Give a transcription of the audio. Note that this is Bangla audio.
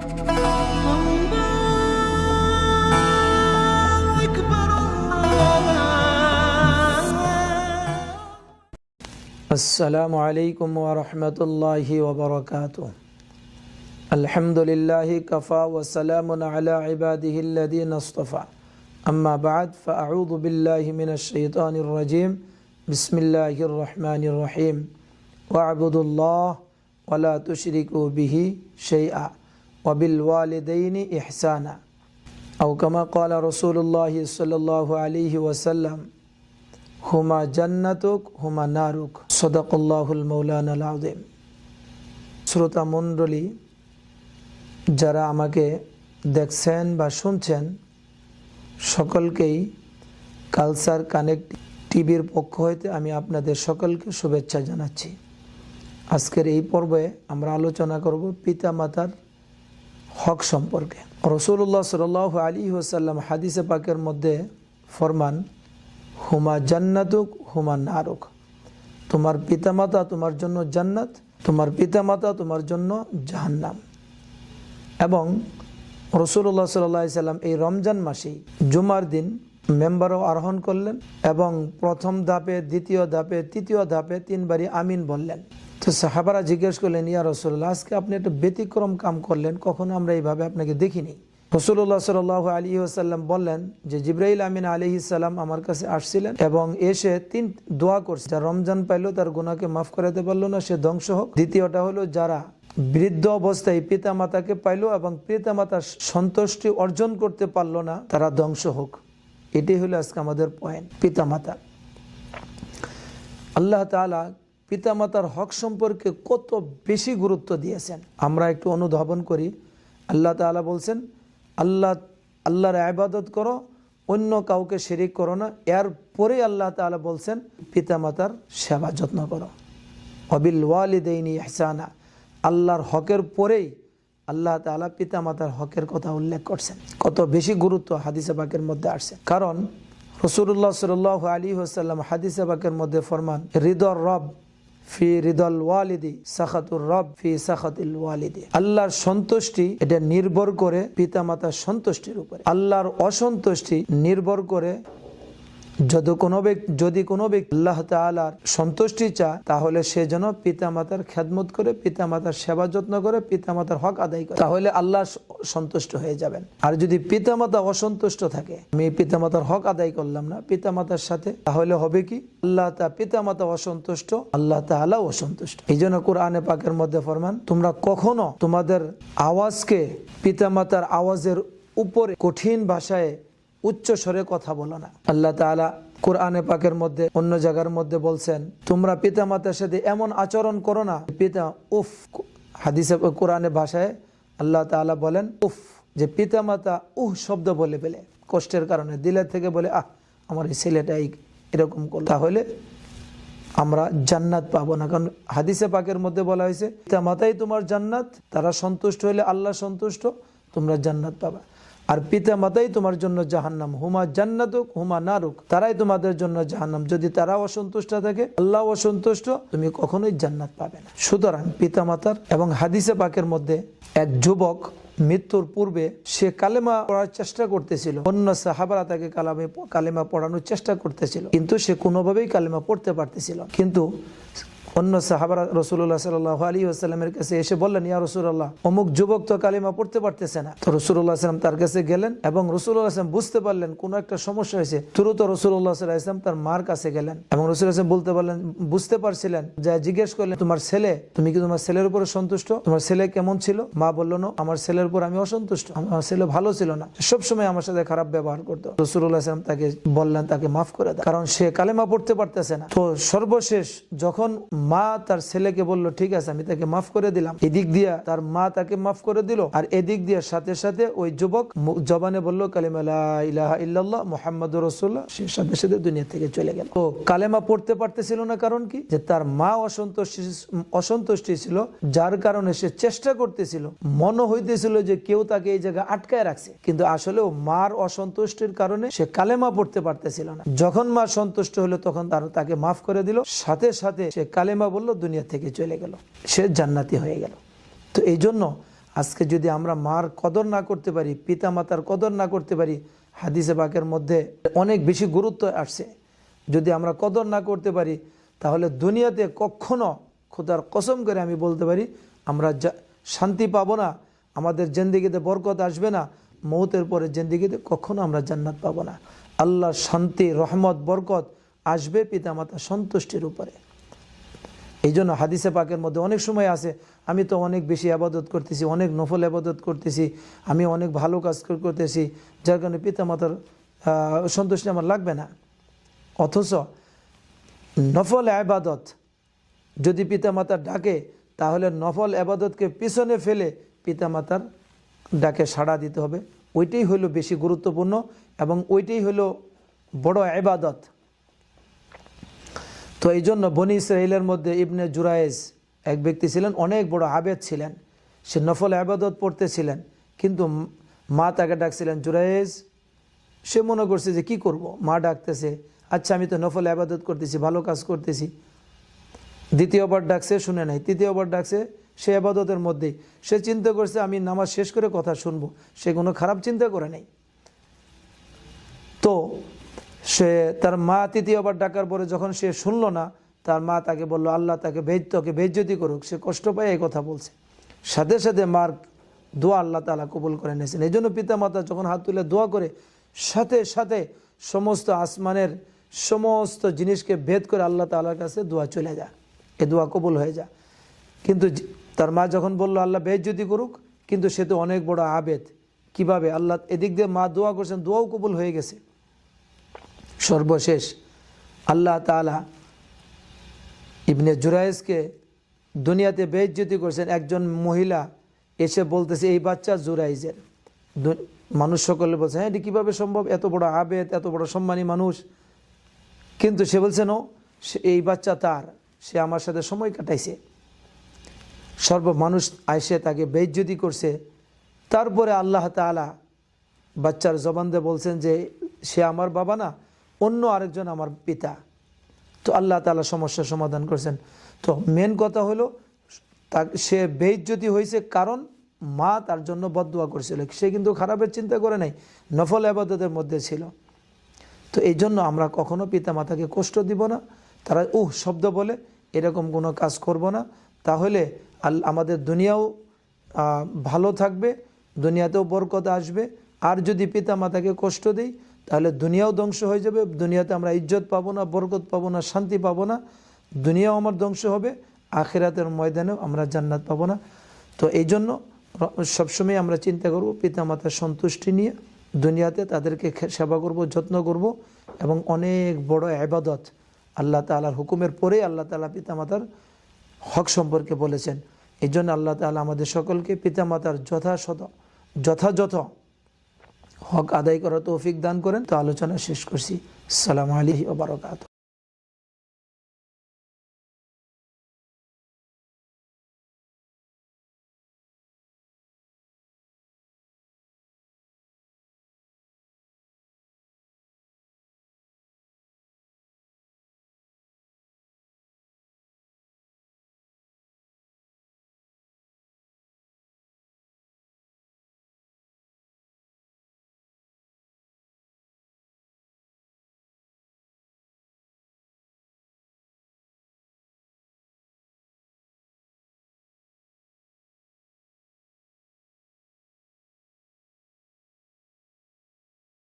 আসসালামু আলাইকুম ওয়া রাহমাতুল্লাহি ওয়া বারাকাতুহু। আলহামদুলিল্লাহি কাফা ওয়া সালামুন আলা ইবাদিহিল্লাযীনা ইসতাফা। আম্মা বা'দ, ফাআউযু বিল্লাহি মিনাশ শাইতানির রাজীম। বিসমিল্লাহির রাহমানির রহিম। ওয়া'বুদুল্লাহ ওয়া লা তুশরিকু বিহি শাইআ ওয়া বিল ওয়ালিদাইনি ইহসানা। আও কামা ক্বালা রাসূলুল্লাহি সাল্লাল্লাহু আলাইহি ওয়াসাল্লাম, হুমা জান্নাতুক হুমা নারুক। সাদাকাল্লাহুল মাওলানাল আযীম। শ্রোতা মণ্ডলী, যারা আমাকে দেখছেন বা শুনছেন, সকলকেই কালচার কানেক্ট টিভির পক্ষ হইতে আমি আপনাদের সকলকে শুভেচ্ছা জানাচ্ছি। আজকের এই পর্বে আমরা আলোচনা করব পিতা মাতার হক সম্পর্কে। রাসূলুল্লাহ সাল্লাল্লাহু আলাইহি ওয়াসাল্লাম হাদিসে পাকের মধ্যে ফরমান, হুমা জান্নাতুক হুমা নারুক। তোমার পিতামাতা তোমার জন্য জান্নাত, তোমার পিতামাতা তোমার জন্য জাহান্নাম। এবং রাসূলুল্লাহ সাল্লাল্লাহু আলাইহি সাল্লাম এই রমজান মাসেই জুমার দিন মেম্বারও আরোহণ করলেন এবং প্রথম ধাপে, দ্বিতীয় ধাপে, তৃতীয় ধাপে 3 বারই আমিন বললেন। তো সাহাবারা জিজ্ঞেস করলেন, ইয়া রাসূলুল্লাহ, আজকে আপনি একটা ব্যতিক্রম কাম করলেন, কখনো আমরা এইভাবে আপনাকে দেখিনি। রাসূলুল্লাহ সাল্লাল্লাহু আলাইহি ওয়াসাল্লাম বললেন যে জিবরাইল আমিন আলাইহিস সালাম আমার কাছে আসছিলেন এবং এসে 3 দোয়া করছে। যারা রমজান পাইলো তার গুনাহকে মাফ করাতে পারলো না, সে ধ্বংস হোক। দ্বিতীয়টা হলো, যারা বৃদ্ধ অবস্থায় পিতা মাতাকে পাইলো এবং পিতা মাতার সন্তুষ্টি অর্জন করতে পারলো না, তারা ধ্বংস হোক। এটাই হলো আজকে আমাদের পয়েন্ট, পিতা মাতা। আল্লাহ তাআলা পিতা মাতার হক সম্পর্কে কত বেশি গুরুত্ব দিয়েছেন আমরা একটু অনুধাবন করি। আল্লাহ তাআলা বলছেন, আল্লাহর ইবাদত করো, অন্য কাউকে শিরিক করো না। এরপরে আল্লাহ তাআলা বলছেন পিতা মাতার সেবা যত্ন করো। ওয়াবিল ওয়ালিদাইনি ইহসানা। আল্লাহর হকের পরেই আল্লাহ তাআলা পিতা মাতার হকের কথা উল্লেখ করছেন। কত বেশি গুরুত্ব হাদিসে পাকের মধ্যে আসছে। কারণ রাসূলুল্লাহ সাল্লাল্লাহু আলাইহি ওয়াসাল্লাম হাদিসে পাকের মধ্যে ফরমান, রিদর রব ফি রিদল ওয়ালিদি, সাখাতুর রব ফি সাখাতিল ওয়ালিদি। আল্লাহর সন্তুষ্টি এটা নির্ভর করে পিতা মাতার সন্তুষ্টির উপরে। আল্লাহর অসন্তুষ্টি নির্ভর করে যদি কোনো ব্যক্তি আল্লাহ তাআলার সন্তুষ্টি চায়, তাহলে সে যেন পিতা মাতার খেদমত করে, পিতা মাতার সেবা যত্ন করে, পিতা মাতার হক আদায় করে, তাহলে আল্লাহ সন্তুষ্ট হয়ে যাবেন। আর যদি পিতা মাতা অসন্তুষ্ট থাকে, আমি পিতা মাতার হক আদায় করলাম না পিতা মাতার সাথে, তাহলে হবে কি, পিতা মাতা অসন্তুষ্ট, আল্লাহ তাআলা অসন্তুষ্ট। এই জন্য কোরআনে পাকের মধ্যে ফরমান, তোমরা কখনো তোমাদের আওয়াজকে পিতা মাতার আওয়াজের উপরে কঠিন ভাষায় উচ্চ স্বরে কথা বলো না। আল্লাহ তাআলা কোরআনে পাকের মধ্যে অন্য জায়গার মধ্যে বলছেন, তোমরা পিতা মাতার সাথে এমন আচরণ করো না পিতা উফ। হাদিসে কোরআনে ভাষায় আল্লাহ তাআলা বলেন উফ, যে পিতা মাতা শব্দ বলে ফেলে কষ্টের কারণে, দিলের থেকে বলে আমার এই ছেলেটাই এরকম করলো, তাহলে আমরা জান্নাত পাবো না। কারণ হাদিসে পাকের মধ্যে বলা হয়েছে, পিতা মাতাই তোমার জান্নাত, তারা সন্তুষ্ট হইলে আল্লাহ সন্তুষ্ট, তোমরা জান্নাত পাবা। আর পিতা মাতাই তোমার জন্য জাহান্নাম, হুমা জান্নাতুক হুমা নারুক। তারাই তোমাদের জন্য জাহান্নাম। যদি তারা অসন্তুষ্ট থাকে, আল্লাহ অসন্তুষ্ট, তুমি কখনোই জান্নাত পাবে না। সুতরাং পিতা মাতার, এবং হাদিসে পাকের মধ্যে এক যুবক মৃত্যুর পূর্বে সে কালেমা পড়ার চেষ্টা করতেছিল, অন্য সাহাবারা তাকে কালেমা পড়ানোর চেষ্টা করতেছিল, কিন্তু সে কোনোভাবেই কালেমা পড়তে পারতেছিল। কিন্তু অন্য সাহাবারা রাসূলুল্লাহ সাল্লাল্লাহু আলাইহি ওয়াসাল্লামের কাছে এসে বললেন, ইয়া রাসূলুল্লাহ, অমুক যুবক তো কালিমা পড়তে পারতেছে না। তো রাসূলুল্লাহ সাল্লাল্লাহু আলাইহি ওয়াসাল্লাম তার কাছে গেলেন এবং রাসূলুল্লাহ সাল্লাল্লাহু আলাইহি ওয়াসাল্লাম বুঝতে পারলেন কোনো একটা সমস্যা হয়েছে। তুরন্ত রাসূলুল্লাহ সাল্লাল্লাহু আলাইহি ওয়াসাল্লাম তার মার কাছে গেলেন এবং রাসূলুল্লাহ সাল্লাল্লাহু আলাইহি ওয়াসাল্লাম বুঝতে পারছিলেন, যা জিজ্ঞেস করলেন, তোমার ছেলে, তুমি কি তোমার ছেলের উপরে সন্তুষ্ট? তোমার ছেলে কেমন ছিল? মা বলল, না, আমার ছেলের উপর আমি অসন্তুষ্ট, আমার ছেলে ভালো ছিল না, সবসময় আমার সাথে খারাপ ব্যবহার করতো। রাসূলুল্লাহ সাল্লাল্লাহু আলাইহি ওয়াসাল্লাম তাকে বললেন, তাকে মাফ করে দাও, কারণ সে কালেমা পড়তে পারতেছে না। তো সর্বশেষ যখন মা তার ছেলেকে বলল, ঠিক আছে, আমি তাকে মাফ করে দিলাম, এদিক দিয়া তার মা তাকে মাফ করে দিল, আর এদিক দিয়ে সাথে সাথে ওই যুবক জবানে বলল কালিমা লা ইলাহা ইল্লাল্লাহ মুহাম্মাদুর রাসূলুল্লাহ, সে সাথে সাথে দুনিয়া থেকে চলে গেল। তো কালেমা পড়তে পারতেছিল না, কারণ কি, যে তার মা অসন্তুষ্টি ছিল, যার কারণে সে চেষ্টা করতেছিল, মনে হইতেছিল যে কেউ তাকে এই জায়গায় আটকায় রাখছে, কিন্তু আসলে মার অসন্তুষ্টির কারণে সে কালেমা পড়তে পারতেছিল না। যখন মা সন্তুষ্ট হলো, তখন তাকে মাফ করে দিল, সাথে সাথে সে কালেমা বলল, দুনিয়া থেকে চলে গেল, সে জান্নাতি হয়ে গেল। তো এই জন্য আজকে যদি আমরা মার কদর না করতে পারি, পিতা মাতার কদর না করতে পারি, হাদিসে পাকের মধ্যে অনেক বেশি গুরুত্ব আসছে। যদি আমরা কদর না করতে পারি তাহলে দুনিয়াতে কখনো, খোদার কসম করে আমি বলতে পারি, আমরা শান্তি পাবো না, আমাদের জিন্দেগিতে বরকত আসবে না, মৌতের পরে জিন্দেগিতে কখনো আমরা জান্নাত পাবো না। আল্লাহর শান্তি, রহমত, বরকত আসবে পিতামাতা সন্তুষ্টির উপরে। এই জন্য হাদিসে পাকের মধ্যে অনেক সময় আছে, আমি তো অনেক বেশি আবাদত করতেছি, অনেক নফল আবাদত করতেছি, আমি অনেক ভালো কাজ করতেছি, যার কারণে পিতামাতার সন্তুষ্টি আমার লাগবে না। অথচ নফল আবাদত যদি পিতামাতার ডাকে, তাহলে নফল আবাদতকে পিছনে ফেলে পিতামাতার ডাকে সাড়া দিতে হবে। ওইটাই হলো বেশি গুরুত্বপূর্ণ এবং ওইটাই হলো বড় ইবাদত। তো এই জন্য বনি ইসরাইলের মধ্যে ইবনে জুরায়েজ এক ব্যক্তি ছিলেন, অনেক বড় আবেদ ছিলেন, সে নফল আবাদত পড়তেছিলেন, কিন্তু মা তাকে ডাকছিলেন জুরায়েজ। সে মনে করছে যে কি করব, মা ডাকতেছে, আচ্ছা আমি তো নফল আবাদত করতেছি, ভালো কাজ করতেছি। দ্বিতীয়বার ডাকছে, শুনে নাই। তৃতীয়বার ডাকছে, সে আবাদতের মধ্যেই সে চিন্তা করছে আমি নামাজ শেষ করে কথা শুনবো, সে কোনো খারাপ চিন্তা করে নাই। তো সে তার মা তৃতীয়বার ডাকার পরে যখন সে শুনলো না, তার মা তাকে বলল আল্লাহ তাকে বেইজ্জতি করুক, সে কষ্ট পায় এই কথা বলছে। সাথে সাথে মার দোয়া আল্লাহ তাআলা কবুল করে নিয়েছেন। এই জন্য পিতামাতা যখন হাত তুলে দোয়া করে, সাথে সাথে সমস্ত আসমানের সমস্ত জিনিসকে ভেদ করে আল্লাহ তাআলার কাছে দোয়া চলে যায়, এ দোয়া কবুল হয়ে যায়। কিন্তু তার মা যখন বলল আল্লাহ বেইজ্জতি করুক, কিন্তু সে তো অনেক বড় আবেদ, কিভাবে আল্লাহ এদিক দিয়ে মা দোয়া করছেন, দোয়াও কবুল হয়ে গেছে। সর্বশেষ আল্লাহ তাআলা ইবনে জুরায়েজকে দুনিয়াতে বেইজ্জতি করছেন। একজন মহিলা এসে বলতেছে এই বাচ্চা জুরাইজের। মানুষ সকলে বলছে হ্যাঁ এটি কীভাবে সম্ভব, এত বড় আবেদ, এত বড় সম্মানী মানুষ। কিন্তু সে বলছে নো, এই বাচ্চা তার, সে আমার সাথে সময় কাটাইছে। মানুষ আইসে তাকে বেইজ্জতি করছে। তারপরে আল্লাহ তাআলা বাচ্চার জবান দিয়ে বলছেন যে সে আমার বাবা না, অন্য আরেকজন আমার পিতা। তো আল্লাহ তাআলা সমস্যার সমাধান করছেন। তো মেন কথা হলো সে বেইজ্জতি হয়েছে কারণ মা তার জন্য বদদুয়া করছিল, সে কিন্তু খারাপের চিন্তা করে নাই, নফল ইবাদতের মধ্যে ছিল। তো এই জন্য আমরা কখনো পিতা মাতাকে কষ্ট দিব না, তারা শব্দ বলে এরকম কোনো কাজ করব না। তাহলে আমাদের দুনিয়াও ভালো থাকবে, দুনিয়াতেও বরকত আসবে। আর যদি পিতা মাতাকে কষ্ট দিই তাহলে দুনিয়াও ধ্বংস হয়ে যাবে, দুনিয়াতে আমরা ইজ্জত পাবো না, বরকত পাবো না, শান্তি পাবো না, দুনিয়াও আমার ধ্বংস হবে, আখিরাতের ময়দানেও আমরা জান্নাত পাবো না। তো এই জন্য সবসময় আমরা চিন্তা করব পিতা মাতার সন্তুষ্টি নিয়ে দুনিয়াতে তাদেরকে সেবা করব, যত্ন করব। এবং অনেক বড় ইবাদত, আল্লাহ তাআলার হুকুমের পরে আল্লাহ তাআলা পিতা মাতার হক সম্পর্কে বলেছেন। এই জন্য আল্লাহ তাআলা আমাদের সকলকে পিতা মাতার যথাযথ হক আদায় করার তৌফিক দান করেন। তো আলোচনা শেষ করছি। আসসালামু আলাইকুম ওয়া বারাকাতুহু।